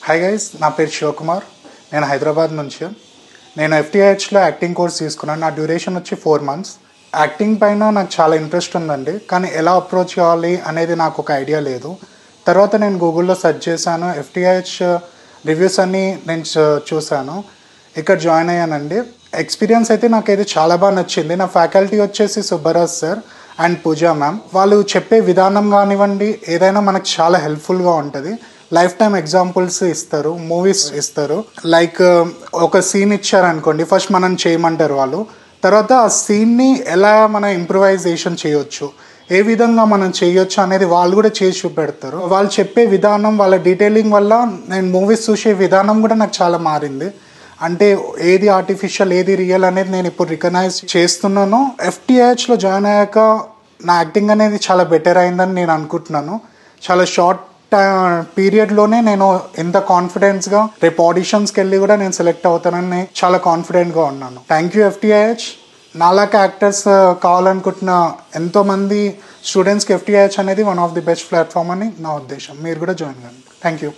Hi guys, నా పేరు శివకుమార్. నేను హైదరాబాద్ నుంచి. నేను ఎఫ్టీఐహెచ్లో యాక్టింగ్ కోర్స్ తీసుకున్నాను. నా డ్యూరేషన్ వచ్చి 4 months. యాక్టింగ్ పైన నాకు చాలా ఇంట్రెస్ట్ ఉందండి, కానీ ఎలా అప్రోచ్ కావాలి అనేది నాకు ఒక ఐడియా లేదు. తర్వాత నేను గూగుల్లో సెర్చ్ చేశాను, ఎఫ్టీఐహెచ్ రివ్యూస్ అన్నీ నేను చూశాను. ఇక్కడ జాయిన్ అయ్యానండి. ఎక్స్పీరియన్స్ అయితే నాకైతే చాలా బాగా నచ్చింది. నా ఫ్యాకల్టీ వచ్చేసి Subbaraj sir and Pooja ma'am. వాళ్ళు చెప్పే విధానం కానివ్వండి, ఏదైనా మనకు చాలా హెల్ప్ఫుల్గా ఉంటుంది. లైఫ్ టైం ఎగ్జాంపుల్స్ ఇస్తారు, మూవీస్ ఇస్తారు. లైక్ ఒక సీన్ ఇచ్చారనుకోండి, ఫస్ట్ మనం చేయమంటారు వాళ్ళు. తర్వాత ఆ సీన్ని ఎలా మనం ఇంప్రూవైజేషన్ చేయొచ్చు, ఏ విధంగా మనం చేయొచ్చు అనేది వాళ్ళు కూడా చేసి చూపెడతారు. వాళ్ళు చెప్పే విధానం, వాళ్ళ డీటెయిలింగ్ వల్ల నేను మూవీస్ చూసే విధానం కూడా నాకు చాలా మారింది. అంటే ఏది ఆర్టిఫిషియల్, ఏది రియల్ అనేది నేను ఇప్పుడు రికగ్నైజ్ చేస్తున్నాను. ఎఫ్టీఐహెచ్లో జాయిన్ అయ్యాక నా యాక్టింగ్ అనేది చాలా బెటర్ అయిందని నేను అనుకుంటున్నాను. చాలా షార్ట్ పీరియడ్లోనే నేను ఎంత కాన్ఫిడెన్స్గా రేపు ఆడిషన్స్కి వెళ్ళి కూడా నేను సెలెక్ట్ అవుతానని చాలా కాన్ఫిడెంట్గా ఉన్నాను. Thank you FTIH. నాలాగా యాక్టర్స్ కావాలనుకుంటున్న ఎంతోమంది స్టూడెంట్స్కి ఎఫ్టీఐహెచ్ అనేది one of the best platform అని నా ఉద్దేశం. మీరు కూడా జాయిన్ కండి. Thank you.